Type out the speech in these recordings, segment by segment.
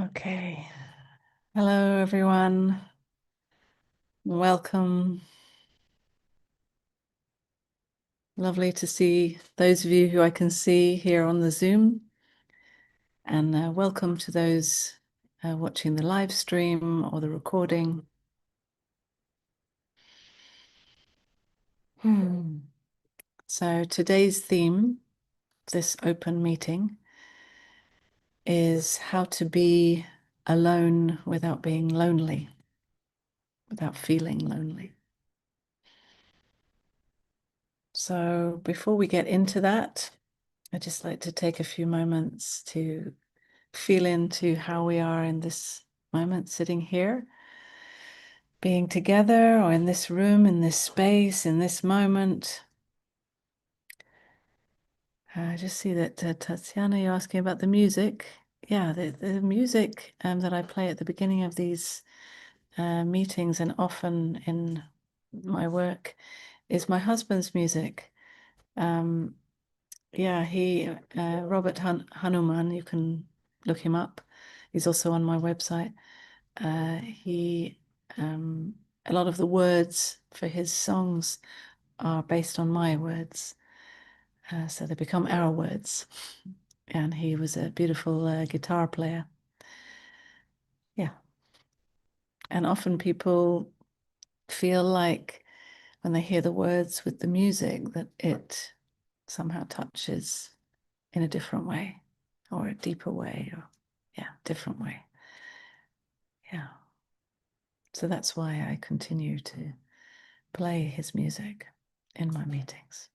Okay. Hello, everyone. Welcome. Lovely to see those of you who I can see here on the Zoom. And welcome to those watching the live stream or the recording. So today's theme, this open meeting, is how to be alone without being lonely, without feeling lonely. So before we get into that, I'd just like to take a few moments to feel into how we are in this moment, sitting here, being together, or in this room, in this space, in this moment. I just see that Tatiana, you're asking about the music. Yeah, the music that I play at the beginning of these meetings and often in my work is my husband's music. Yeah, Robert Hanuman, you can look him up. He's also on my website. He A lot of the words for his songs are based on my words, so they become our words. And he was a beautiful guitar player. Yeah, and often people feel like when they hear the words with the music that it somehow touches in a different way, or a deeper way, or different way. Yeah. So that's why I continue to play his music in my meetings.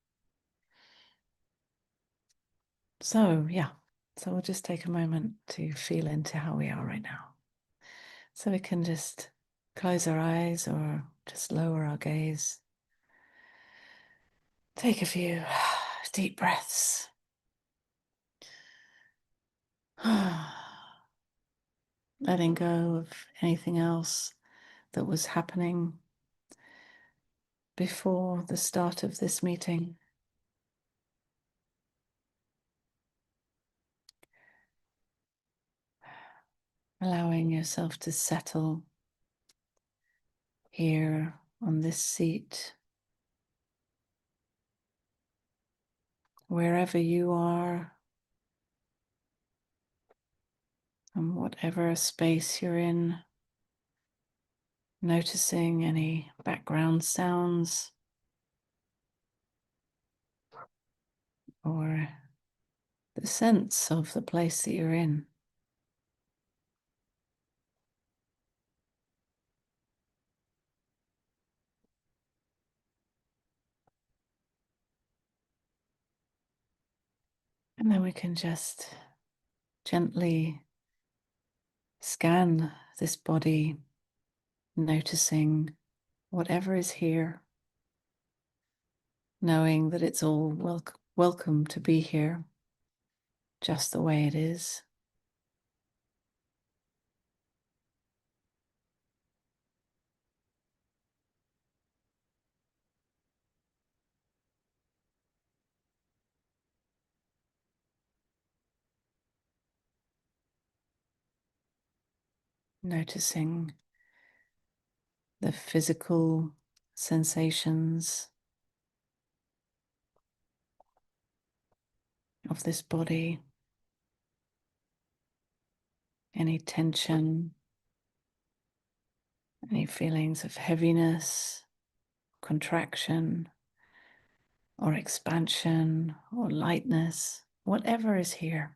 So we'll just take a moment to feel into how we are right now. So we can just close our eyes or just lower our gaze. Take a few deep breaths. Letting go of anything else that was happening before the start of this meeting. Allowing yourself to settle here on this seat, wherever you are, and whatever space you're in, noticing any background sounds or the sense of the place that you're in. And then we can just gently scan this body, noticing whatever is here, knowing that it's all welcome to be here, just the way it is. Noticing the physical sensations of this body, any tension, any feelings of heaviness, contraction, or expansion, or lightness, whatever is here.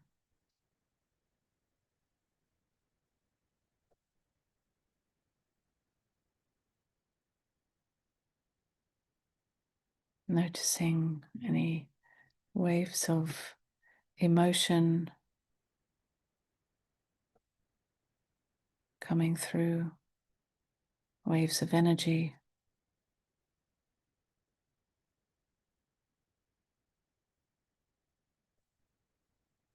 Noticing any waves of emotion coming through, waves of energy.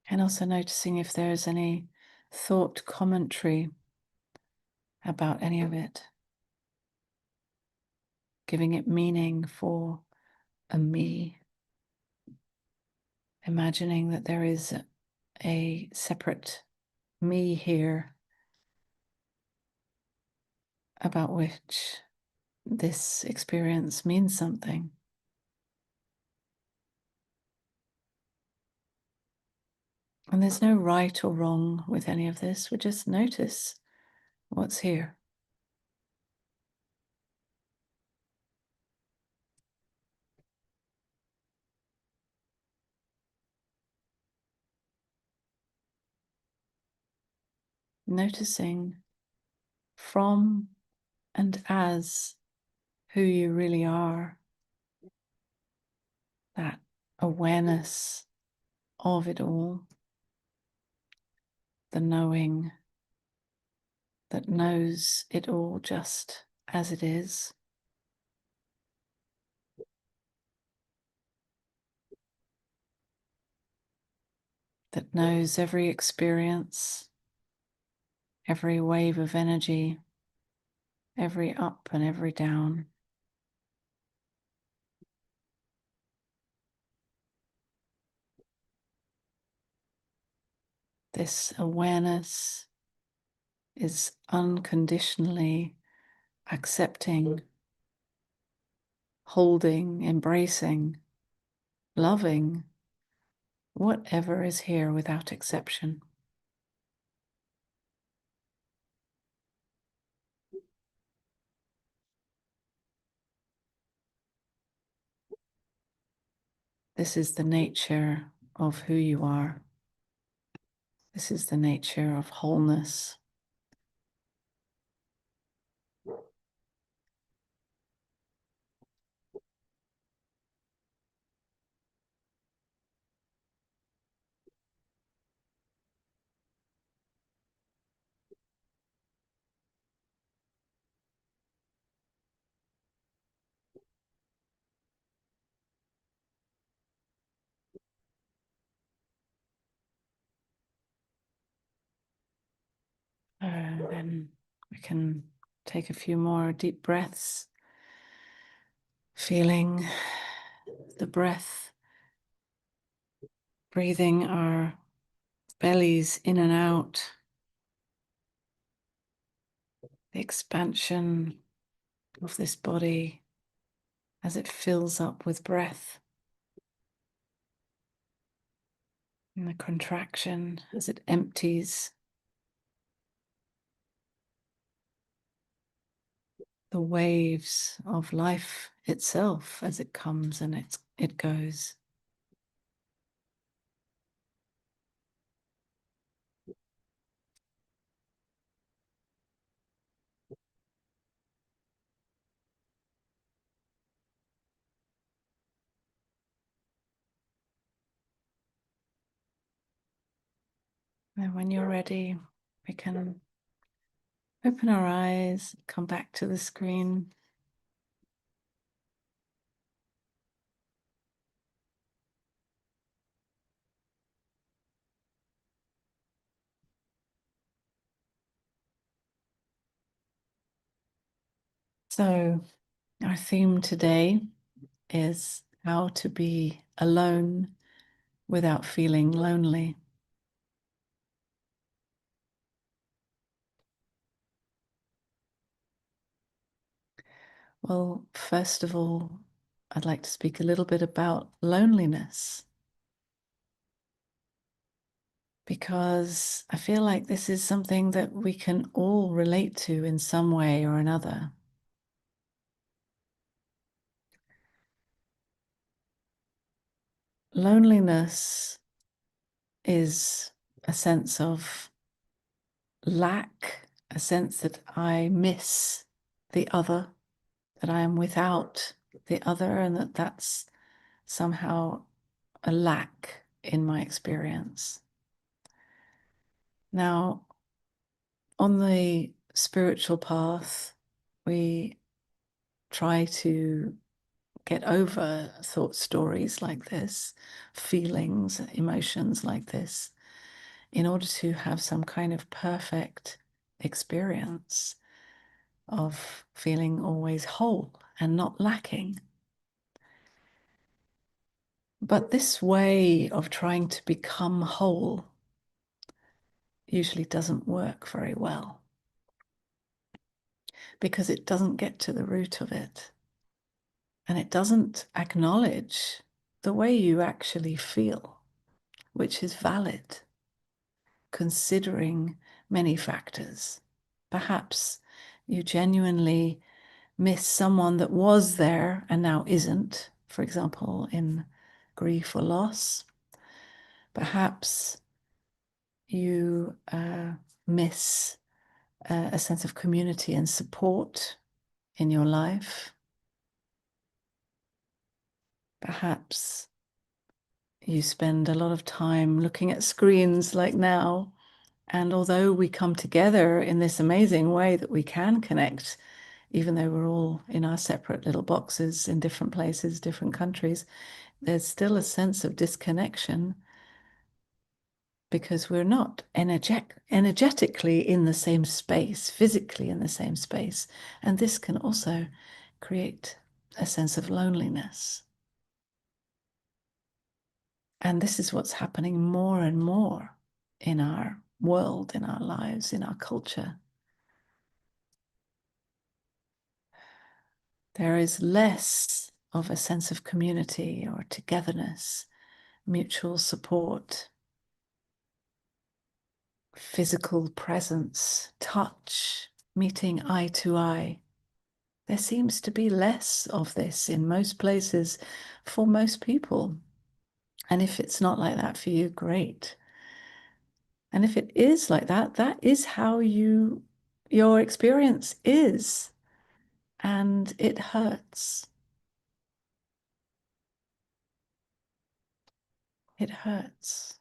And also noticing if there's any thought commentary about any of it, giving it meaning for a me, imagining that there is a separate me here about which this experience means something. And there's no right or wrong with any of this. We just notice what's here. Noticing from and as who you really are, that awareness of it all, the knowing that knows it all just as it is. That knows every experience, every wave of energy, every up and every down. This awareness is unconditionally accepting, holding, embracing, loving whatever is here without exception. This is the nature of who you are. This is the nature of wholeness. Then we can take a few more deep breaths, feeling the breath, breathing our bellies in and out, the expansion of this body as it fills up with breath, and the contraction as it empties, the waves of life itself as it comes and it goes. And when you're ready, we can open our eyes, come back to the screen. So, our theme today is how to be alone without feeling lonely. Well, first of all, I'd like to speak a little bit about loneliness, because I feel like this is something that we can all relate to in some way or another. Loneliness is a sense of lack, a sense that I miss the other, that I am without the other, and that that's somehow a lack in my experience. Now, on the spiritual path, we try to get over thought stories like this, feelings, emotions like this, in order to have some kind of perfect experience of feeling always whole and not lacking. But this way of trying to become whole usually doesn't work very well. because it doesn't get to the root of it. And it doesn't acknowledge the way you actually feel, which is valid, considering many factors. Perhaps you genuinely miss someone that was there and now isn't, for example, in grief or loss. Perhaps you miss a sense of community and support in your life. Perhaps you spend a lot of time looking at screens like now, and although we come together in this amazing way that we can connect, even though we're all in our separate little boxes in different places, different countries, there's still a sense of disconnection because we're not energetically in the same space, physically in the same space. And this can also create a sense of loneliness. And this is what's happening more and more in our world, in our lives, in our culture. There is less of a sense of community or togetherness, mutual support, physical presence, touch, meeting eye to eye. There seems to be less of this in most places for most people. And if it's not like that for you, great. And if it is like that, that is how your experience is. And it hurts. It hurts.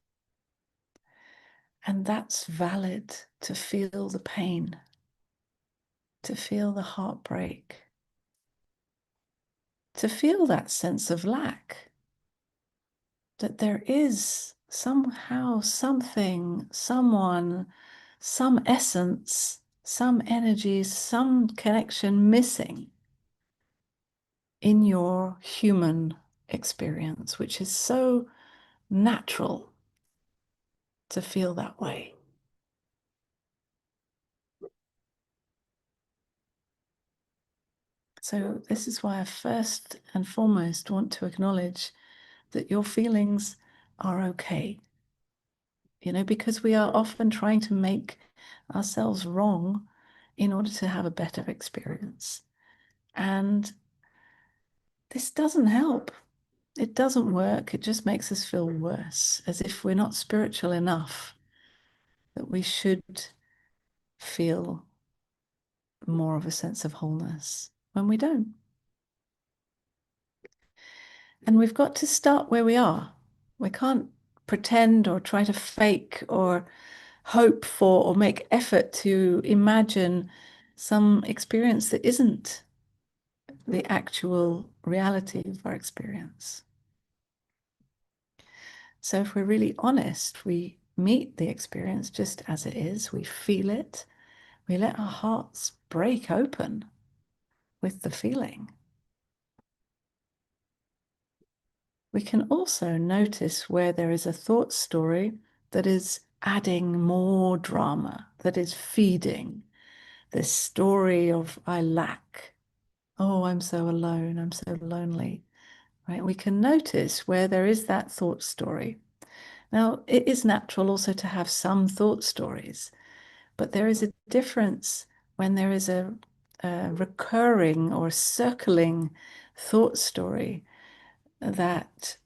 And that's valid to feel the pain, to feel the heartbreak, to feel that sense of lack, that there is somehow something, someone, some essence, some energy, some connection missing in your human experience, which is so natural to feel that way. So this is why I first and foremost want to acknowledge that your feelings are okay. Because we are often trying to make ourselves wrong in order to have a better experience. And this doesn't help. It doesn't work. It just makes us feel worse, as if we're not spiritual enough, that we should feel more of a sense of wholeness when we don't. And we've got to start where we are. We can't pretend or try to fake or hope for or make effort to imagine some experience that isn't the actual reality of our experience. So if we're really honest, we meet the experience just as it is, we feel it, we let our hearts break open with the feeling. We can also notice where there is a thought story that is adding more drama, that is feeding this story of I lack. Oh, I'm so alone, I'm so lonely, right? We can notice where there is that thought story. Now, it is natural also to have some thought stories, but there is a difference when there is a recurring or circling thought story that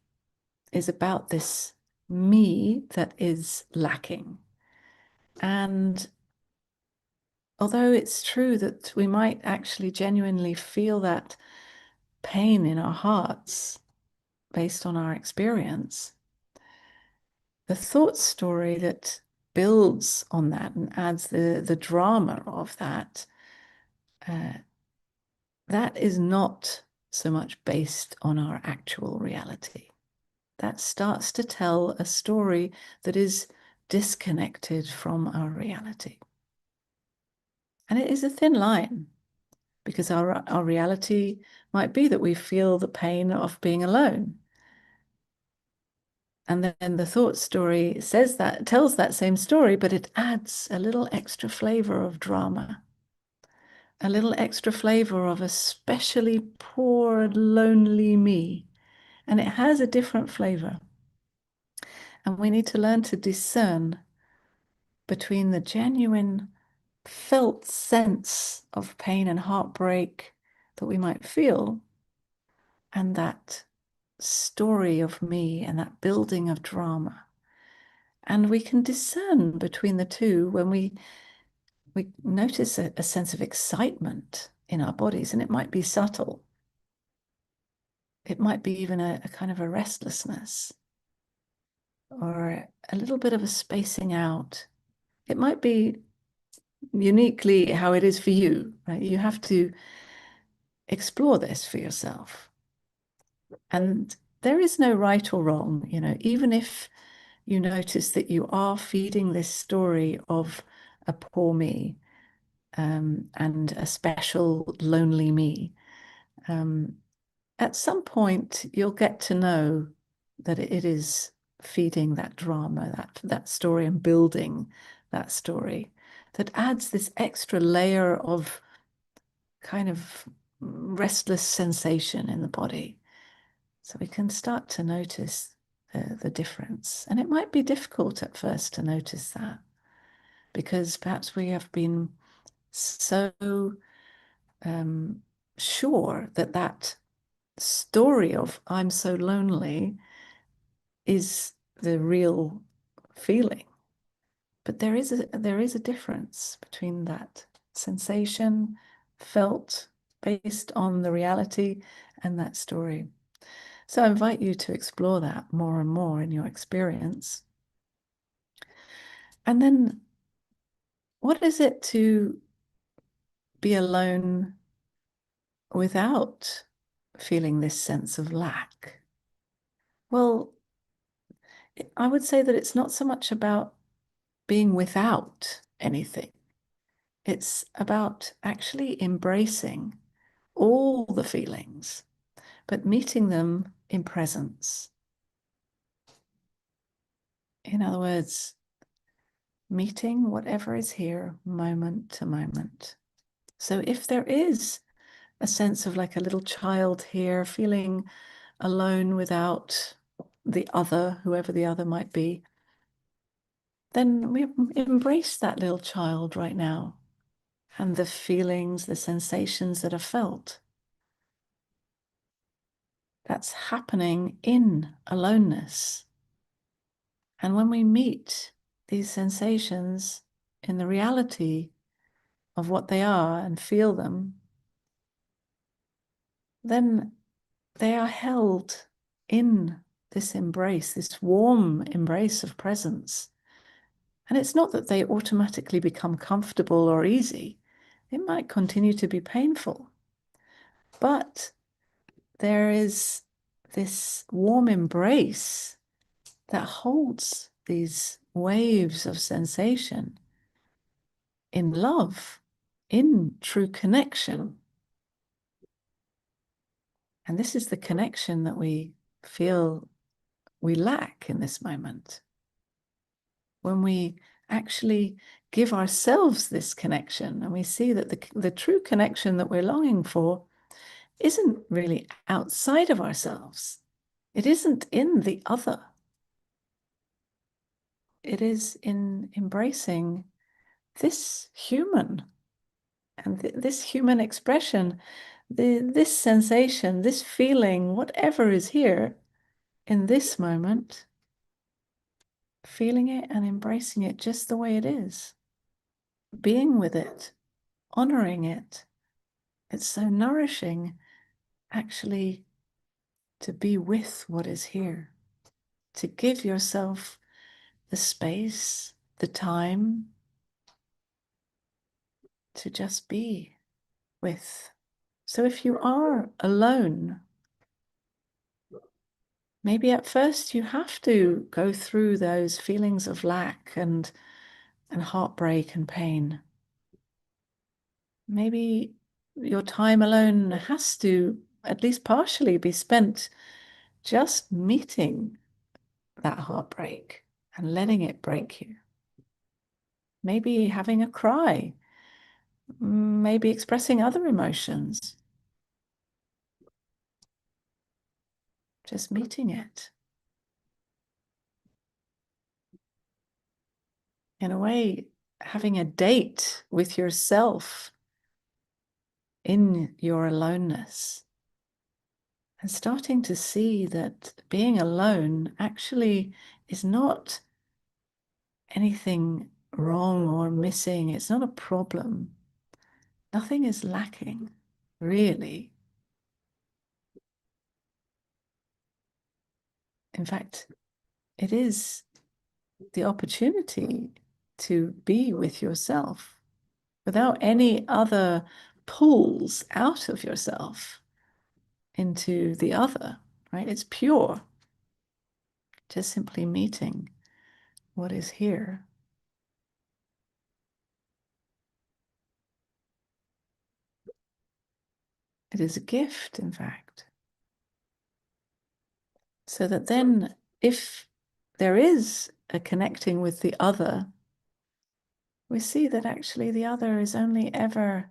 is about this me that is lacking. And although it's true that we might actually genuinely feel that pain in our hearts based on our experience, the thought story that builds on that and adds the drama of that, that is not so much based on our actual reality. That starts to tell a story that is disconnected from our reality. And it is a thin line because our reality might be that we feel the pain of being alone. And then the thought story tells that same story, but it adds a little extra flavor of drama. a little extra flavor of especially poor, lonely me. And it has a different flavor. And we need to learn to discern between the genuine felt sense of pain and heartbreak that we might feel and that story of me and that building of drama. And we can discern between the two when we notice a sense of excitement in our bodies, and it might be subtle. It might be even a kind of a restlessness or a little bit of a spacing out. It might be uniquely how it is for you, right? You have to explore this for yourself. And there is no right or wrong, even if you notice that you are feeding this story of a poor me, and a special lonely me. At some point, you'll get to know that it is feeding that drama, that story, and building that story that adds this extra layer of kind of restless sensation in the body. So we can start to notice the difference. And it might be difficult at first to notice that because perhaps we have been so sure that that story of I'm so lonely is the real feeling. But there is a difference between that sensation felt based on the reality and that story. So I invite you to explore that more and more in your experience. And then what is it to be alone without feeling this sense of lack? Well, I would say that it's not so much about being without anything. It's about actually embracing all the feelings, but meeting them in presence. In other words, meeting whatever is here moment to moment. So if there is a sense of like a little child here feeling alone without the other, whoever the other might be, then we embrace that little child right now and the feelings, the sensations that are felt. That's happening in aloneness. And when we meet these sensations in the reality of what they are and feel them, then they are held in this embrace, this warm embrace of presence. And it's not that they automatically become comfortable or easy. It might continue to be painful. But there is this warm embrace that holds these waves of sensation in love, in true connection. And this is the connection that we feel we lack in this moment. When we actually give ourselves this connection and we see that the true connection that we're longing for isn't really outside of ourselves. It isn't in the other. It is in embracing this human and this human expression, this sensation, this feeling, whatever is here in this moment, feeling it and embracing it just the way it is, being with it, honoring it. It's so nourishing, actually, to be with what is here, to give yourself the space, the time to just be with. So if you are alone, maybe at first you have to go through those feelings of lack and heartbreak and pain. Maybe your time alone has to at least partially be spent just meeting that heartbreak and letting it break you. Maybe having a cry maybe expressing other emotions, just meeting it. In a way, having a date with yourself in your aloneness, and starting to see that being alone actually is not anything wrong or missing. It's not a problem. Nothing is lacking, really. In fact, it is the opportunity to be with yourself without any other pulls out of yourself into the other, right? It's pure, just simply meeting what is here. It is a gift, in fact. So that then, if there is a connecting with the other, we see that actually the other is only ever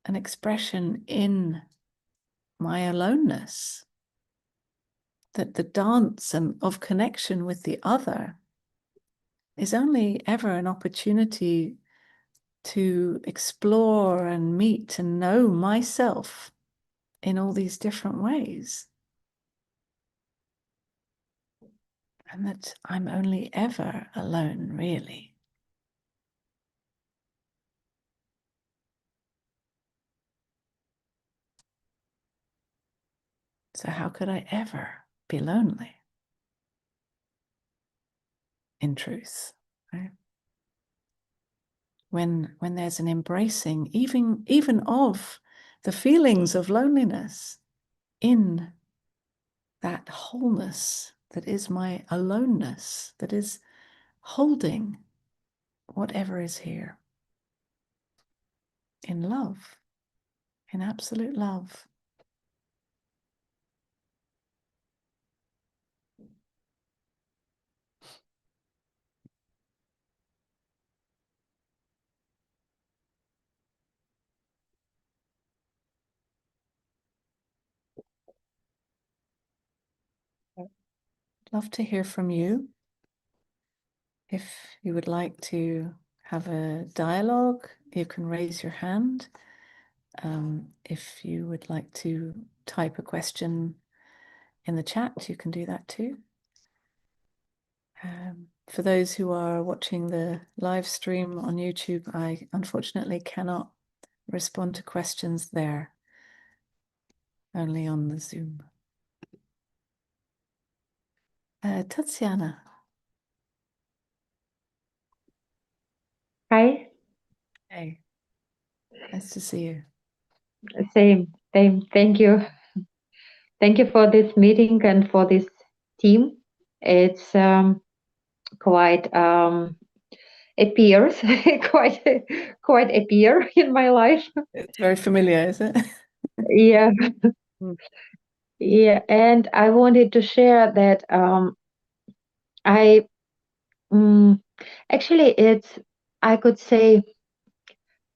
an expression in my aloneness. That the dance of connection with the other is only ever an opportunity to explore and meet and know myself in all these different ways. And that I'm only ever alone, really. So how could I ever be lonely? In truth, right? When there's an embracing, even of the feelings of loneliness in that wholeness that is my aloneness, that is holding whatever is here in love, in absolute love. I'd love to hear from you. If you would like to have a dialogue, you can raise your hand. If you would like to type a question in the chat, you can do that too. For those who are watching the live stream on YouTube, I unfortunately cannot respond to questions there, only on the Zoom. Tatiana. Hi. Hey, nice to see you. Same. Thank you. Thank you for this meeting and for this team. It's quite appears quite appear in my life. It's very familiar, is it? Yeah. Mm. Yeah. And I wanted to share that I actually I could say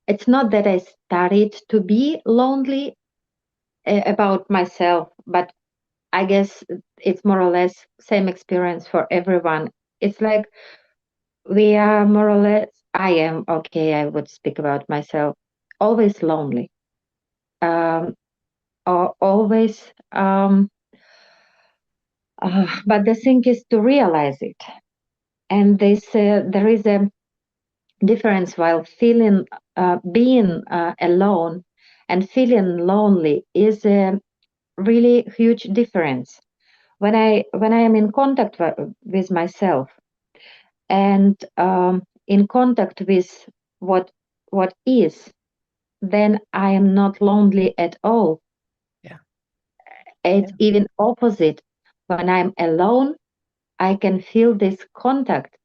it's not that I started to be lonely about myself, but I guess it's more or less same experience for everyone. It's like we are more or less, I am, okay, I would speak about myself, always lonely. Or always, but the thing is to realize it. And there is a difference while feeling, being alone and feeling lonely is a really huge difference. When I am in contact with myself and in contact with what is, then I am not lonely at all. Yeah. It's Yeah. even opposite. When I'm alone, I can feel this contact,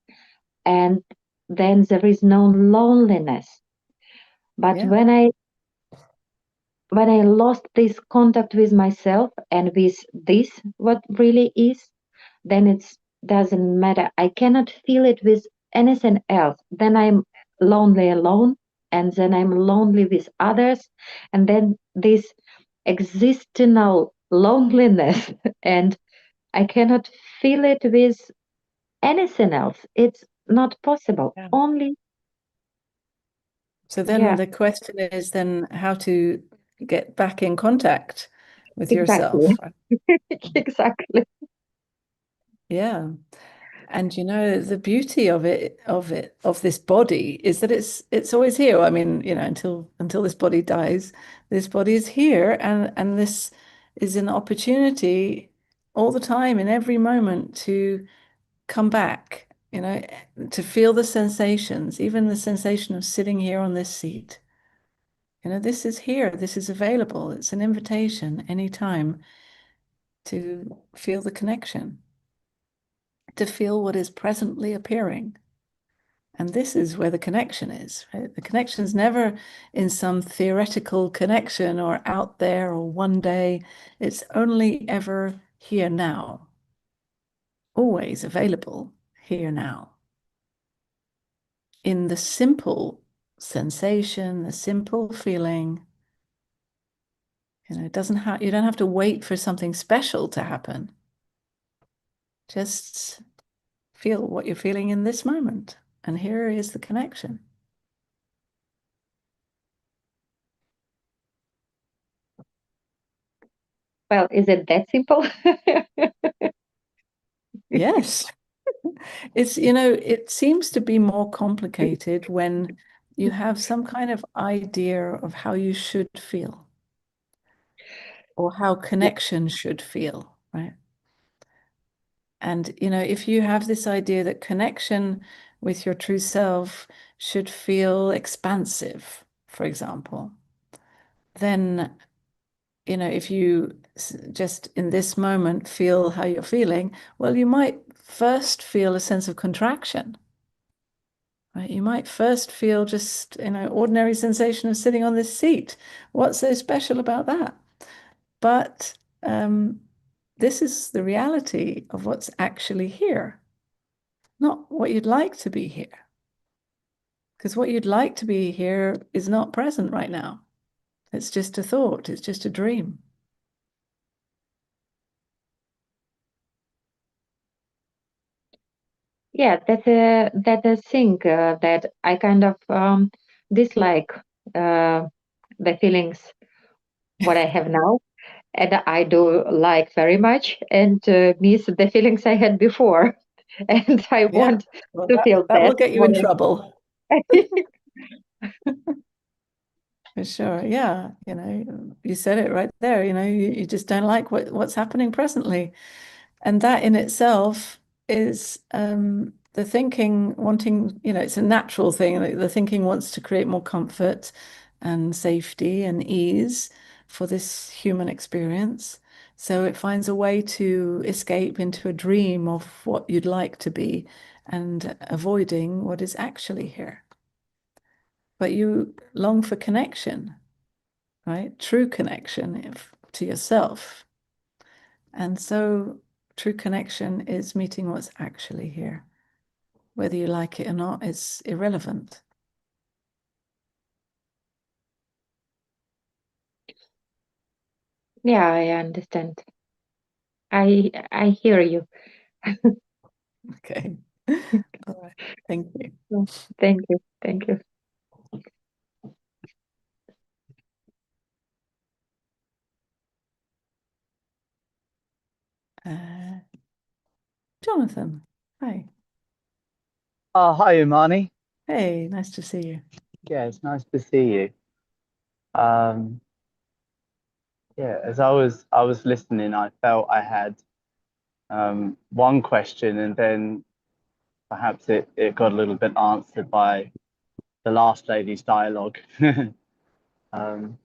and then there is no loneliness. But Yeah. when I lost this contact with myself and with this what really is, then it doesn't matter. I cannot feel it with anything else. Then I'm lonely alone, and then I'm lonely with others, and then this existential loneliness, and I cannot feel it with anything else. It's not possible. Yeah. Only, So then yeah, the question is then how to get back in contact with exactly. yourself. Exactly. Yeah. And you know, the beauty of this body is that it's always here. I mean, you know, until this body dies, this body is here, and this is an opportunity all the time in every moment to come back, you know, to feel the sensations, even the sensation of sitting here on this seat. You know, this is here, this is available. It's an invitation anytime to feel the connection, to feel what is presently appearing. And this is where the connection is, right? The connection is never in some theoretical connection or out there or one day. It's only ever here now, always available here now. In the simple sensation, the simple feeling, you know, it doesn't have, you don't have to wait for something special to happen. Just feel what you're feeling in this moment. And here is the connection. Well, is it that simple? Yes. It's, you know, it seems to be more complicated when you have some kind of idea of how you should feel or how Yeah. connection should feel, right? And, you know, if you have this idea that connection with your true self should feel expansive, for example, then, you know, if you just in this moment feel how you're feeling, well, you might first feel a sense of contraction, right? You might first feel just, you know, ordinary sensation of sitting on this seat. What's so special about that? But this is the reality of what's actually here, not what you'd like to be here. Because what you'd like to be here is not present right now. It's just a thought, it's just a dream. Yeah, that's a thing that I kind of dislike the feelings what I have now, and I do like very much, and miss the feelings I had before, and I Yeah. want Well, to feel that that will get you in more. trouble. For sure. Yeah. You know, you said it right there. You know, you just don't like what's happening presently. And that in itself is the thinking wanting, you know, it's a natural thing. The thinking wants to create more comfort and safety and ease for this human experience. So it finds a way to escape into a dream of what you'd like to be and avoiding what is actually here. But you long for connection, right? True connection to yourself. And so true connection is meeting what's actually here. Whether you like it or not is irrelevant. Yeah, I understand. I hear you. Okay. All right. Thank you. Mm, thank you. Thank you. Uh, Jonathan. Hi. Hi, Umani. Hey, nice to see you. Yeah, it's nice to see you. Um, yeah, as I was listening, I felt I had one question, and then perhaps it got a little bit answered by the last lady's dialogue. um,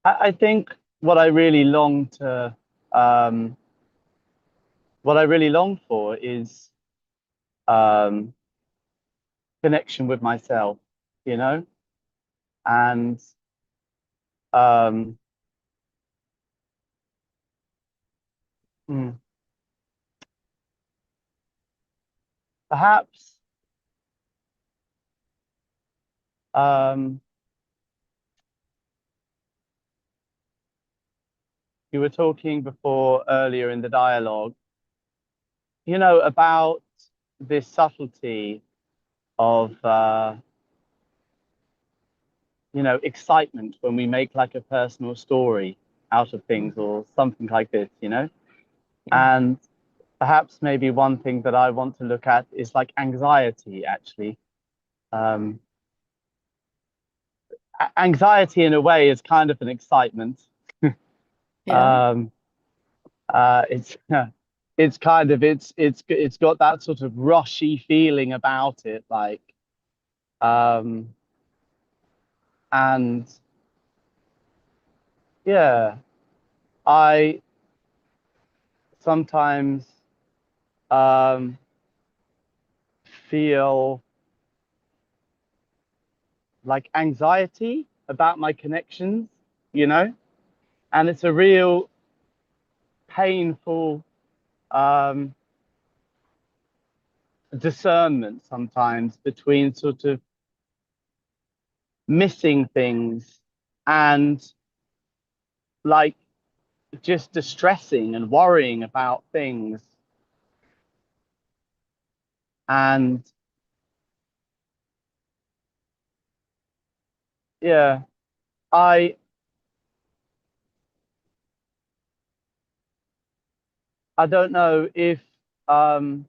I think what I really long to um, what I really long for is um, connection with myself, you know, and um, mm, perhaps Um, you were talking before earlier in the dialogue, about this subtlety of, excitement when we make like a personal story out of things or something like this. Yeah. And perhaps maybe one thing that I want to look at is like anxiety, actually. Um, Anxiety in a way is kind of an excitement. Yeah. Um, it's it's kind of it's got that sort of rushy feeling about it, like um, and yeah, I sometimes um, feel like anxiety about my connections, you know, and it's a real painful um, discernment sometimes between sort of missing things and like just distressing and worrying about things. And yeah, I I don't know if um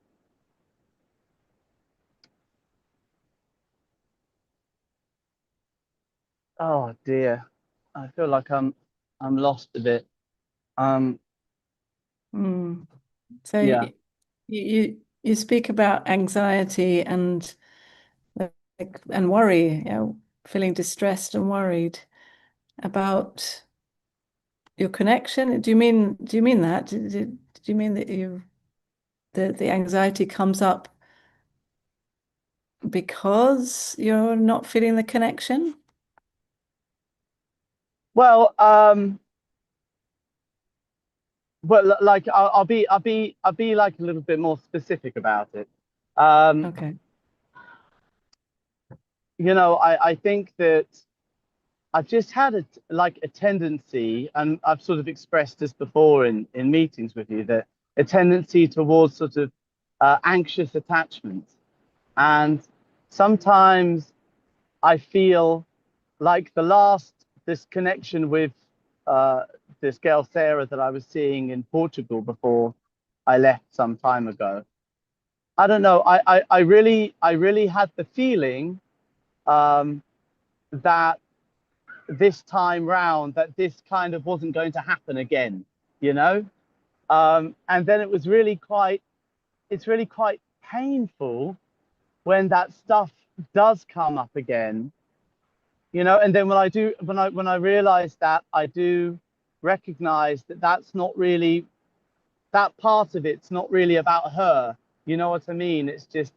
oh dear. I feel like I'm lost a bit. Um Mm. So yeah. you speak about anxiety and and worry, feeling distressed and worried about your connection. Do you mean that? Do you mean that the anxiety comes up because you're not feeling the connection? Well, like I'll be like a little bit more specific about it. Um, Okay. I think that I've just had a tendency, and I've sort of expressed this before in meetings with you, that a tendency towards sort of anxious attachment. And sometimes I feel like this connection with uh, this girl Sarah that I was seeing in Portugal before I left some time ago. I don't know. I really had the feeling um, that this time round that this kind of wasn't going to happen again, you know? And then it's really quite painful when that stuff does come up again, and then when I realize that, I do recognize that that's not really, that part of it's not really about her. You know what I mean? It's just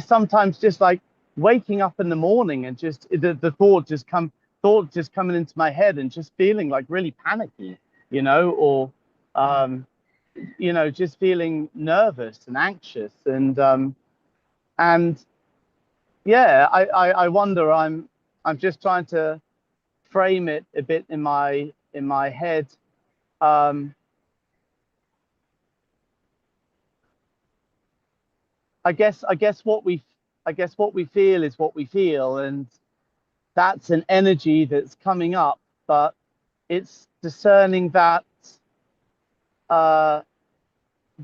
sometimes just like waking up in the morning and just the thought just coming into my head and just feeling like really panicky, or um, just feeling nervous and anxious and yeah, I wonder, I'm just trying to frame it a bit in my head. Um, I guess what we feel is what we feel, and that's an energy that's coming up, but it's uh,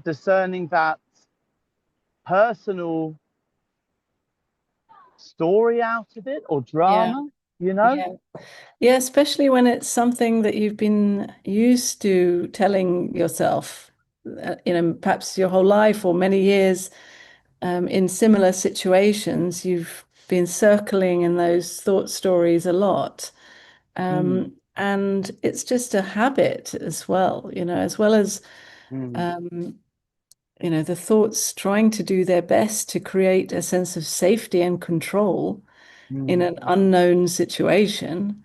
discerning that personal story out of it or Yeah. drama, you know? Yeah. Yeah, especially when it's something that you've been used to telling yourself, perhaps your whole life or many years, in similar situations, you've been circling in those thought stories a lot. Mm, And it's just a habit as well, as well as, mm, um, the thoughts trying to do their best to create a sense of safety and control in mm, an unknown situation,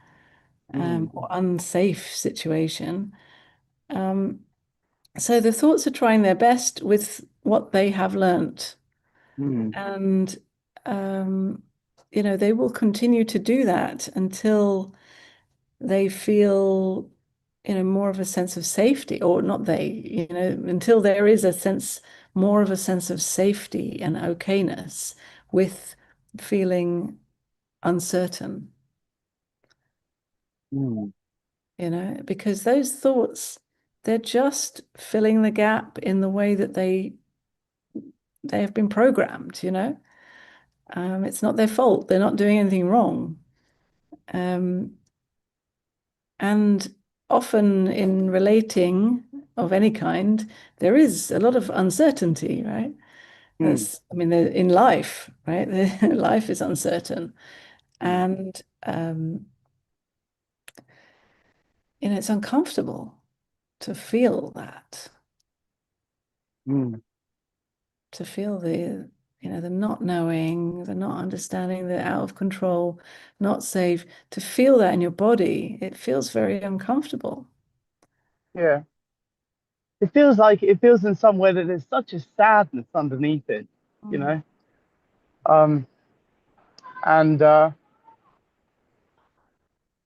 mm, or unsafe situation. Um, so the thoughts are trying their best with what they have learnt. mm, And um, they will continue to do that until they feel, more of a sense of safety, or not they, until there is more of a sense of safety and okayness with feeling uncertain, Mm. because those thoughts, they're just filling the gap in the way that they have been programmed. It's not their fault. They're not doing anything wrong. And often in relating of any kind, there is a lot of uncertainty, right? Mm. I mean, in life, right? Life is uncertain. And, it's uncomfortable to feel that, Mm. to feel the not knowing, the not understanding, the out of control, not safe. To feel that in your body, it feels very uncomfortable. Yeah. It feels in some way that there's such a sadness underneath it, you Mm. know? Um, and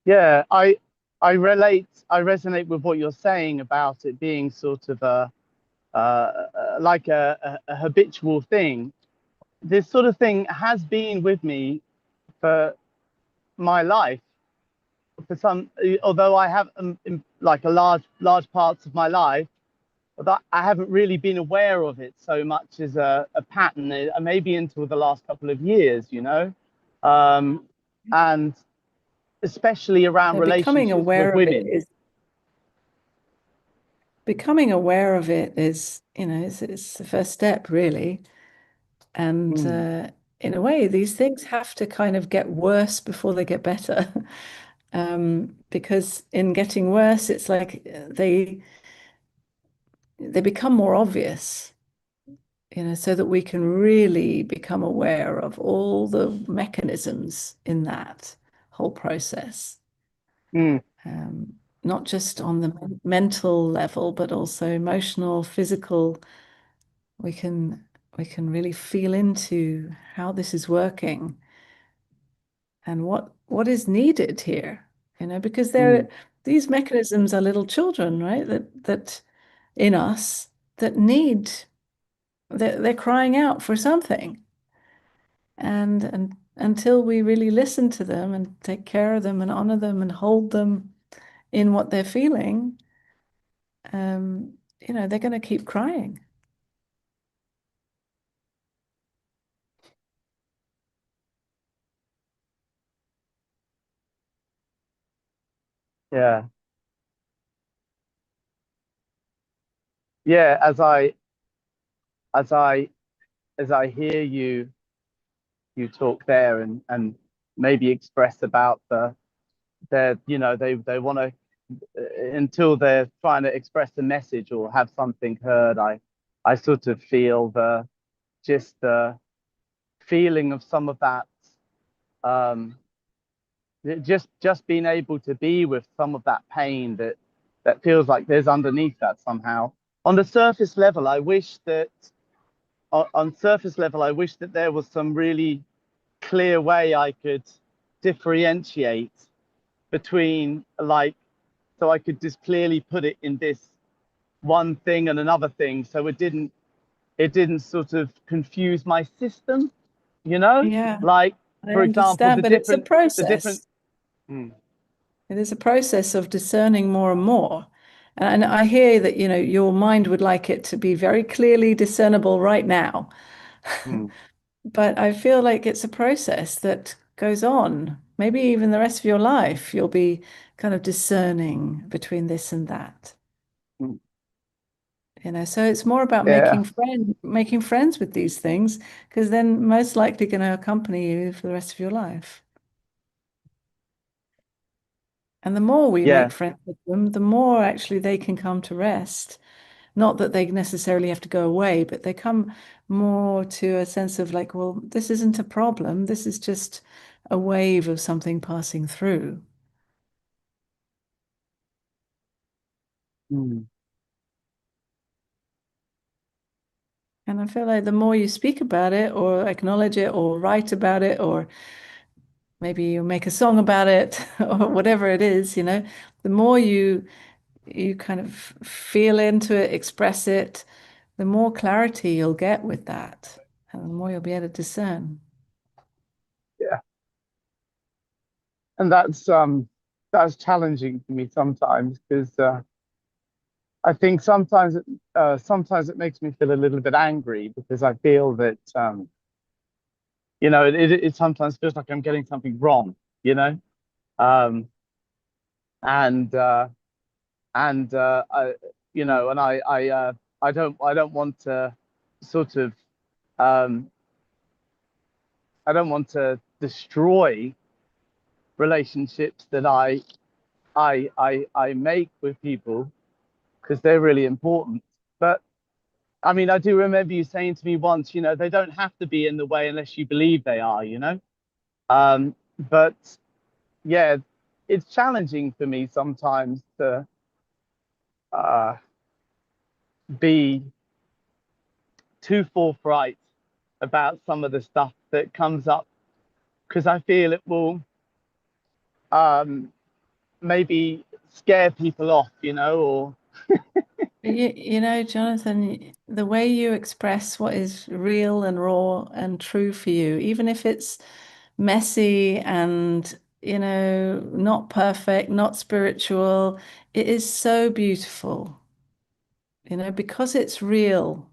yeah, I resonate with what you're saying about it being sort of like a habitual thing. This sort of thing has been with me for my life for some, although I have like a large parts of my life, but I haven't really been aware of it so much as a pattern, maybe until the last couple of years, and especially around So relationships with women. becoming aware of it is, it's the first step, really. And Mm. in a way, these things have to kind of get worse before they get better. Because in getting worse, it's like they become more obvious, so that we can really become aware of all the mechanisms in that whole process. Mm. Um, Not just on the mental level, but also emotional, physical. We can we can really feel into how this is working and what is needed here. Because Mm. these mechanisms are little children, right? That in us that need they're crying out for something. And until we really listen to them and take care of them and honor them and hold them in what they're feeling, they're going to keep crying. Yeah, yeah. As I as I hear you talk there and maybe express about they want to until they're trying to express a message or have something heard. I sort of feel the feeling of some of that, um, just being able to be with some of that pain that feels like there's underneath that somehow. On the surface level, I wish that on surface level, I wish that there was some really clear way I could differentiate between, like, so I could just clearly put it in this one thing and another thing, so it didn't sort of confuse my system, Yeah, like, I for example, understand, but it's a the different. process. Mm. It is a process of discerning more and more. And I hear that, your mind would like it to be very clearly discernible right now. Mm. But I feel like it's a process that goes on. Maybe even the rest of your life, you'll be kind of discerning between this and that. Mm. So it's more about Yeah, making friends with these things, because then most likely going to accompany you for the rest of your life. And the more we make yeah. friends with them, the more actually they can come to rest. Not that they necessarily have to go away, but they come more to a sense of like, well, this isn't a problem. This is just a wave of something passing through. Mm. And I feel like the more you speak about it or acknowledge it or write about it or maybe you make a song about it or whatever it is, the more you kind of feel into it, express it, the more clarity you'll get with that, and the more you'll be able to discern. Yeah. And that's challenging for me sometimes because I think sometimes it makes me feel a little bit angry because I feel that it sometimes feels like I'm getting something wrong, you know, um, and I, and I don't want to sort of um, I don't want to destroy relationships that I make with people because they're really important. But I mean, I do remember you saying to me once, they don't have to be in the way unless you believe they are. But yeah, it's challenging for me sometimes to uh, be too forthright about some of the stuff that comes up because I feel it will um, maybe scare people off, or Jonathan, the way you express what is real and raw and true for you, even if it's messy and, not perfect, not spiritual, it is so beautiful, because it's real.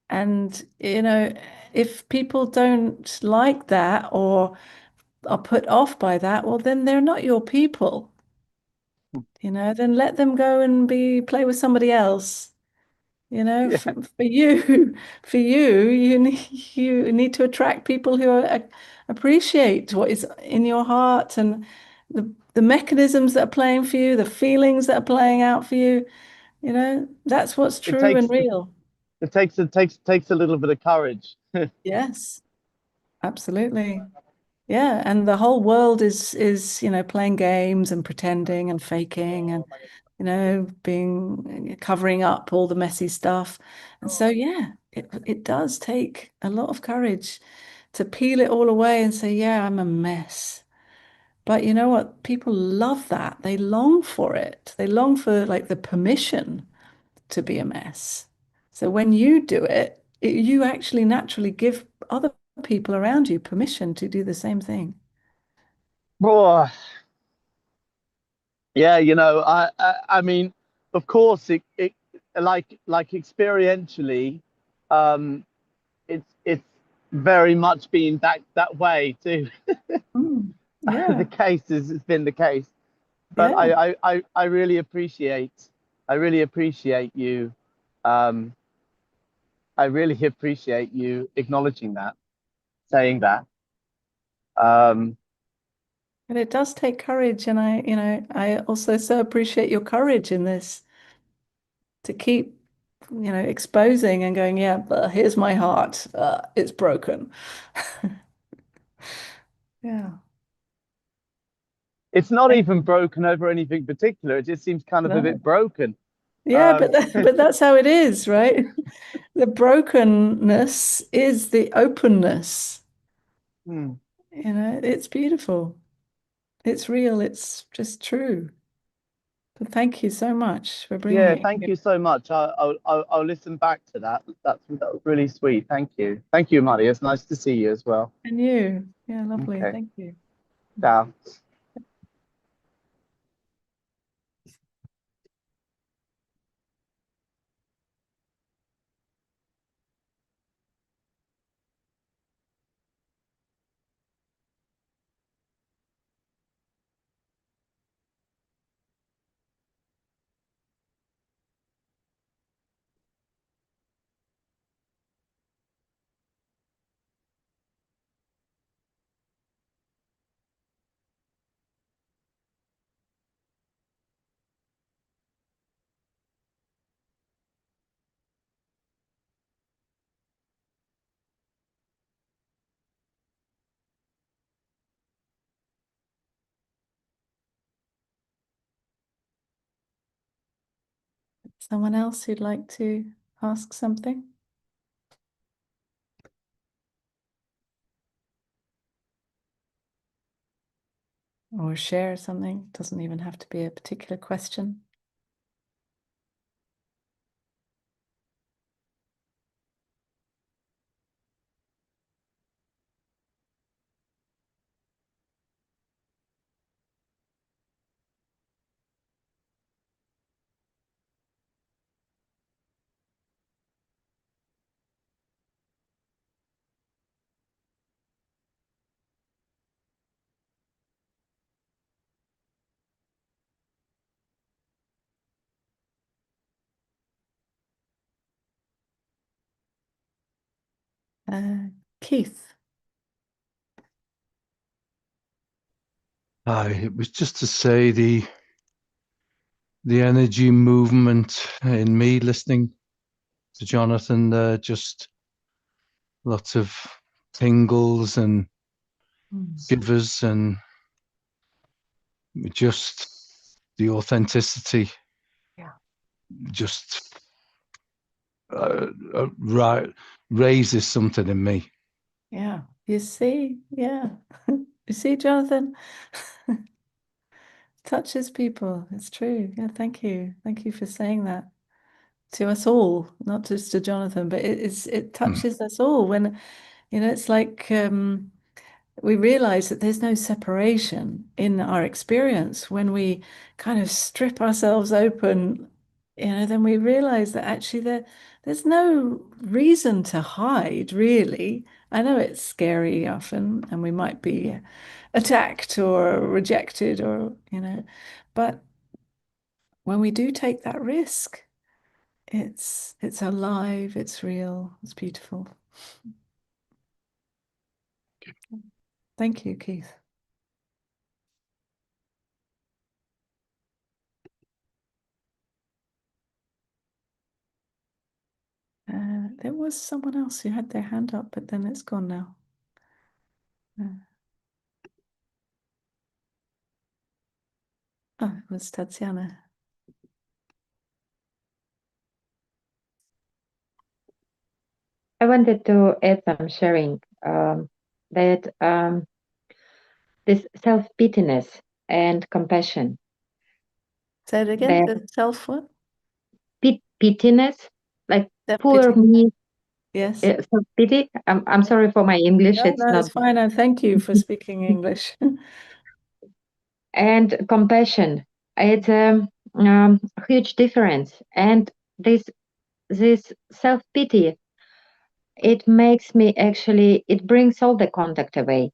And, if people don't like that or are put off by that, well, then they're not your people. Then let them go and play with somebody else. yeah, For you, you need to attract people who appreciate what is in your heart and the mechanisms that are playing for you, the feelings that are playing out for you. That's what's it true and takes real. it takes a little bit of courage. Yes, absolutely. Yeah, and the whole world is playing games and pretending and faking and being covering up all the messy stuff. And so yeah, it does take a lot of courage to peel it all away and say, yeah, I'm a mess. But you know what? People love that. They long for it. They long for like the permission to be a mess. So when you do it, you actually naturally give other people around you permission to do the same thing. Oh, yeah, I mean, of course, it like experientially, um, it's very much been that way too. Mm, The yeah, case is it's been the case, but yeah. I really appreciate you. Um, I really appreciate you acknowledging that, saying that. Um, And it does take courage. And I also so appreciate your courage in this to keep, exposing and going, yeah, but here's my heart. It's broken. Yeah. it's not Thank even you. broken over anything particular. It just seems kind of a bit No. broken. Yeah, Um, but that's how it is, right? The brokenness is the openness. hmm. It's beautiful. It's real. It's just true. But thank you so much for bringing Yeah, it thank here. you so much. I'll listen back to that. That was really sweet. Thank you, Muddy. It's nice to see you as well. And you. Yeah, lovely. Okay, Thank you. ciao. Someone else who'd like to ask something? or share something. It doesn't even have to be a particular question. Keith. It was just to say the energy movement in me listening to Jonathan there, just lots of tingles and shivers and just the authenticity. Yeah. Just right raises something in me. Yeah. You see? Yeah. You see, Jonathan? Touches people. It's true. Yeah, thank you. Thank you for saying that to us all, not just to Jonathan, but it touches us all when, it's like we realize that there's no separation in our experience when we kind of strip ourselves open, then we realize that actually there's no reason to hide, really. I know it's scary often, and we might be attacked or rejected but when we do take that risk, it's alive, it's real, it's beautiful. Thank you, Keith. There was someone else who had their hand up, but then it's gone now. Oh, it was Tatiana. I wanted to add some sharing that this self-pityness and compassion. Say it again, the self what? Pityness, like poor Self-pity. me. Yes. Self-pity. I'm sorry for my English. No, It's no, not. it's fine. And thank you for speaking English. And compassion. It's a huge difference. And this self-pity, it makes me actually, it brings all the contact away,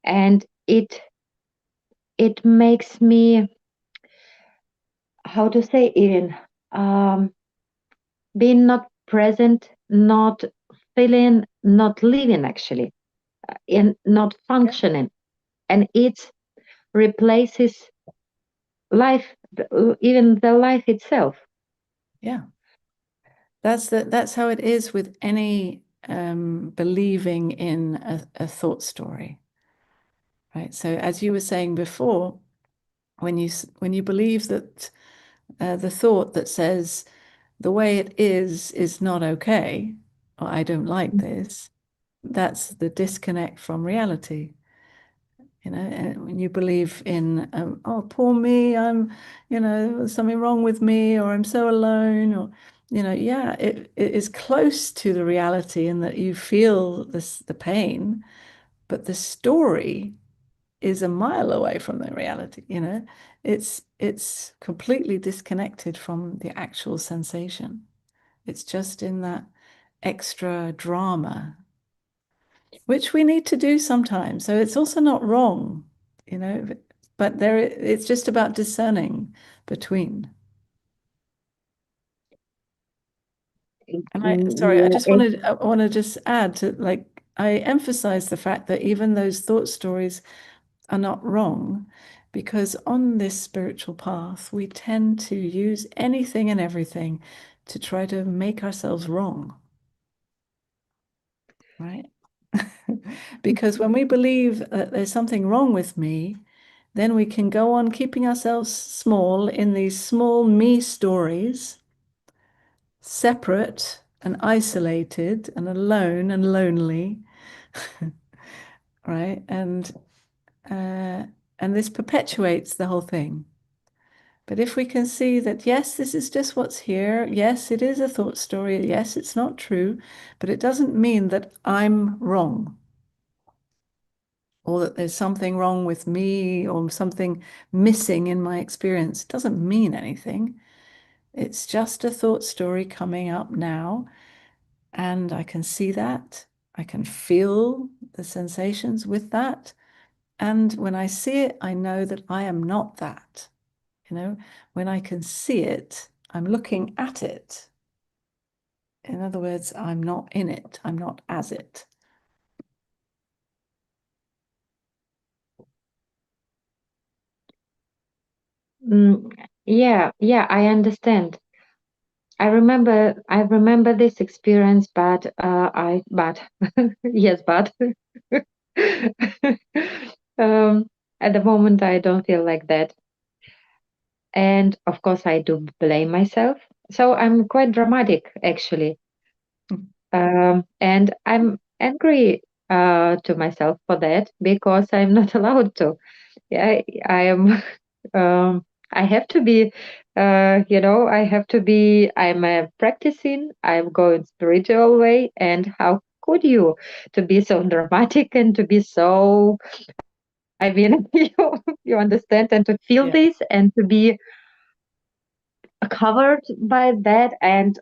and it makes me, how to say, in being not present, not feeling, not living actually, and not functioning, and it replaces life, even the life itself. Yeah. That's how it is with any believing in a thought story, right? So as you were saying before, when you believe that the thought that says the way it is not okay, or I don't like this, that's the disconnect from reality. And when you believe in, oh, poor me, I'm, there's something wrong with me, or I'm so alone, or, yeah, it is close to the reality in that you feel the pain, but the story is a mile away from the reality, it's completely disconnected from the actual sensation. It's just in that extra drama, which we need to do sometimes. So it's also not wrong, but it's just about discerning between. And I just want to just add to, like, I emphasize the fact that even those thought stories are not wrong, because on this spiritual path, we tend to use anything and everything to try to make ourselves wrong, right? Because when we believe that there's something wrong with me, then we can go on keeping ourselves small in these small me stories, separate and isolated and alone and lonely, right? And And this perpetuates the whole thing. But if we can see that, yes, this is just what's here. Yes, it is a thought story. Yes, it's not true, but it doesn't mean that I'm wrong or that there's something wrong with me or something missing in my experience. It doesn't mean anything. It's just a thought story coming up now, and I can see that. I can feel the sensations with that. And when I see it, I know that I am not that. When I can see it, I'm looking at it. In other words, I'm not in it. I'm not as it. Yeah, I understand. I remember this experience, but yes, but at the moment I don't feel like that. And of course I do blame myself. So I'm quite dramatic actually. And I'm angry to myself for that because I'm not allowed to. Yeah, I am. I have to be. I have to be. I'm practicing. I'm going spiritual way. And how could you to be so dramatic and to be so? I mean, you understand, and to feel Yeah. this and to be covered by that, and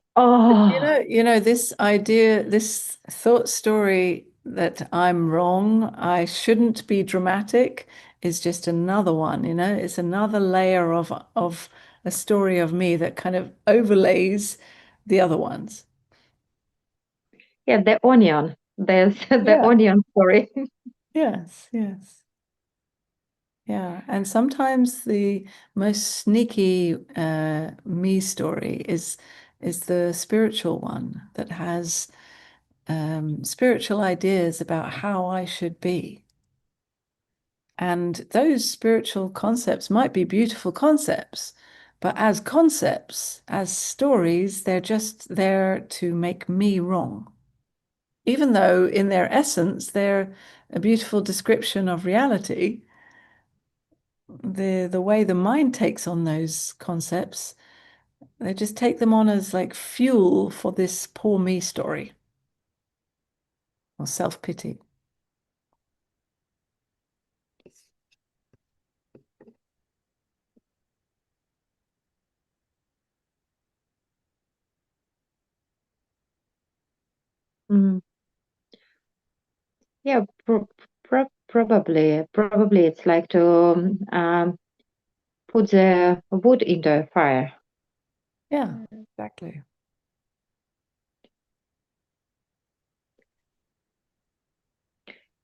This idea, this thought story that I'm wrong, I shouldn't be dramatic is just another one, it's another layer of a story of me that kind of overlays the other ones. yeah, the onion. There's the Yeah. onion story. Yes, yes. Yeah, and sometimes the most sneaky me story is the spiritual one that has spiritual ideas about how I should be. And those spiritual concepts might be beautiful concepts, but as concepts, as stories, they're just there to make me wrong. Even though in their essence, they're a beautiful description of reality, the way the mind takes on those concepts, they just take them on as like fuel for this poor me story or self-pity. Mm. Yeah, probably it's like to put the wood in the fire. Yeah, exactly.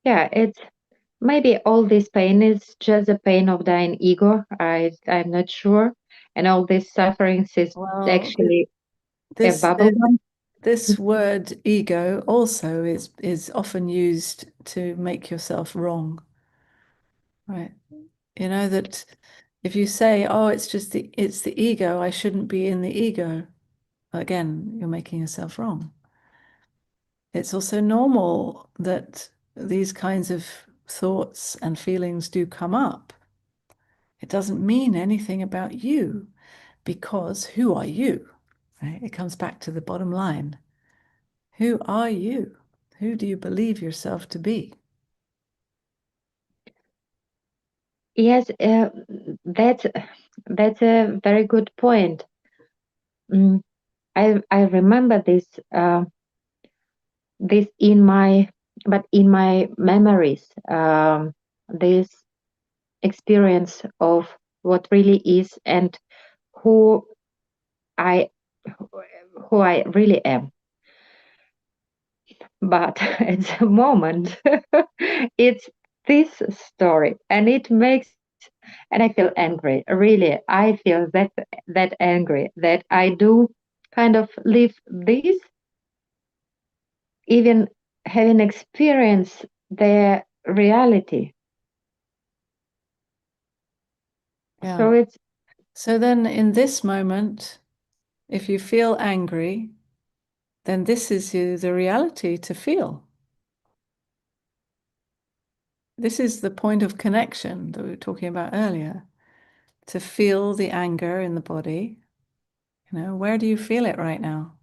Yeah, it's maybe all this pain is just the pain of thine ego. I'm not sure, and all this sufferings is Well, actually a this bubble gum. this word ego also is often used to make yourself wrong, right? That if you say, "Oh, it's the ego, I shouldn't be in the ego," again, you're making yourself wrong. It's also normal that these kinds of thoughts and feelings do come up. It doesn't mean anything about you because who are you? Right? It comes back to the bottom line. Who are you? Who do you believe yourself to be? Yes, that's a very good point. Mm, I remember this in my memories, this experience of what really is and who I who I really am. But at the moment, it's this story, and it makes and I feel angry. Really, I feel that angry that I do kind of live this, even having experienced the reality. Yeah. So it's So then in this moment, if you feel angry, then this is the reality to feel. this is the point of connection that we were talking about earlier. To feel the anger in the body. You know, where do you feel it right now?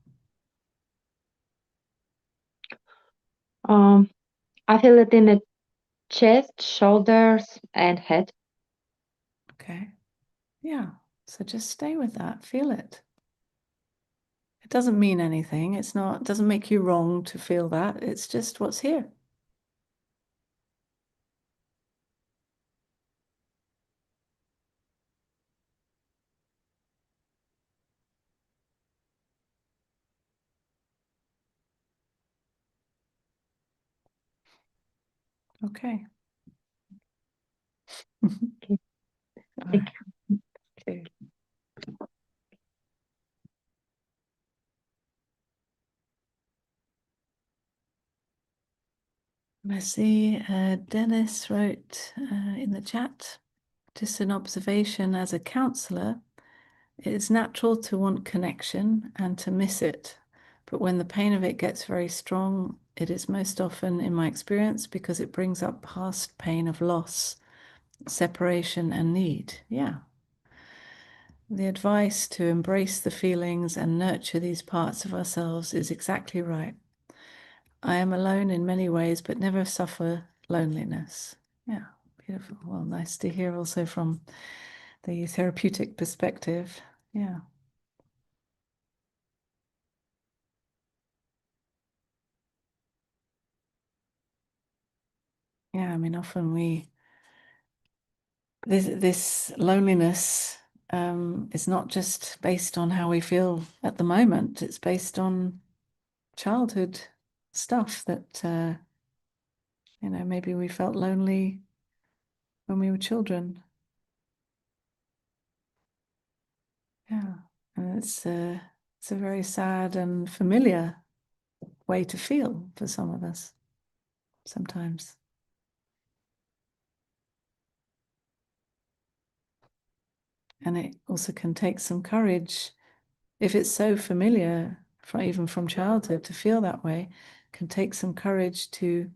I feel it in the chest, shoulders, and head. Okay. Yeah. So just stay with that. Feel it. It doesn't mean anything. It doesn't make you wrong to feel that. It's just what's here. Okay. Okay. All Thank right. you. Okay. I see Dennis wrote in the chat, just an observation as a counselor. It is natural to want connection and to miss it. But when the pain of it gets very strong, it is most often, in my experience, because it brings up past pain of loss, separation, and need. Yeah. The advice to embrace the feelings and nurture these parts of ourselves is exactly right. I am alone in many ways, but never suffer loneliness. Yeah, beautiful. Well, nice to hear also from the therapeutic perspective. Yeah. Yeah, I mean, often this loneliness is not just based on how we feel at the moment. It's based on childhood stuff that maybe we felt lonely when we were children. Yeah, and it's a very sad and familiar way to feel for some of us sometimes. And it also can take some courage if it's so familiar, even from childhood, to feel that way. Can take some courage to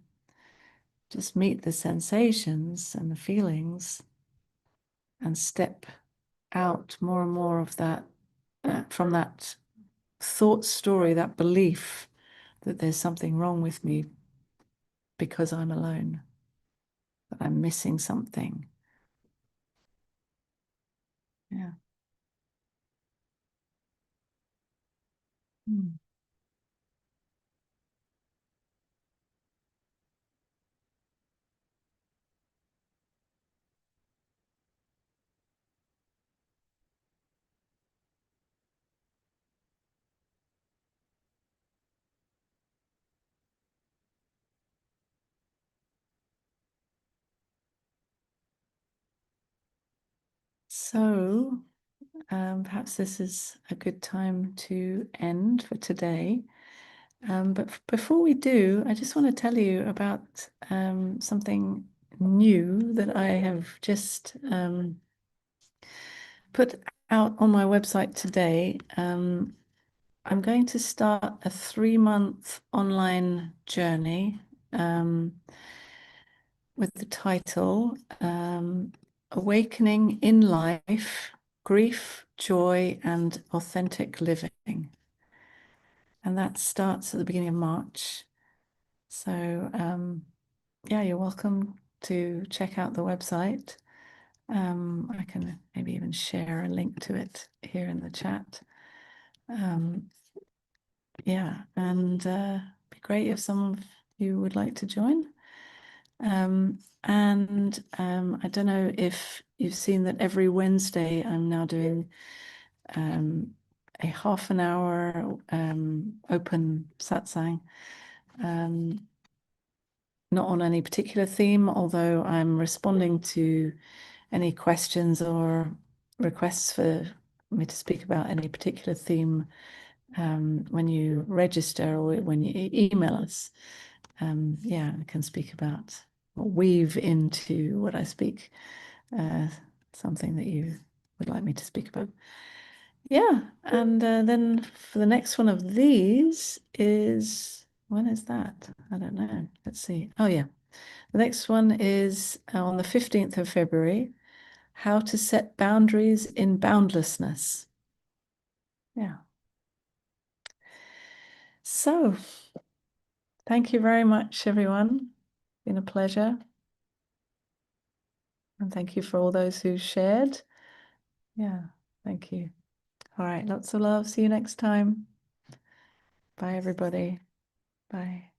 just meet the sensations and the feelings and step out more and more of that from that thought story, that belief that there's something wrong with me because I'm alone, that I'm missing something. Yeah. Mm. So perhaps this is a good time to end for today. But before we do, I just want to tell you about something new that I have just put out on my website today. I'm going to start a 3-month online journey with the title Awakening in Life, Grief, Joy, and Authentic Living. And that starts at the beginning of March. So, yeah, you're welcome to check out the website. I can maybe even share a link to it here in the chat. Yeah, and be great if some of you would like to join. And I don't know if you've seen that every Wednesday I'm now doing a half an hour open satsang, not on any particular theme, although I'm responding to any questions or requests for me to speak about any particular theme when you register or when you email us. Yeah, I can speak about or weave into what I speak something that you would like me to speak about. Yeah, and then for the next one of these is, when is that? I don't know. Let's see. Oh, yeah. The next one is on the 15th of February, how to set boundaries in boundlessness. Yeah. So, thank you very much, everyone. Been a pleasure. And thank you for all those who shared. Yeah, thank you. All right, lots of love. See you next time. Bye, everybody. Bye.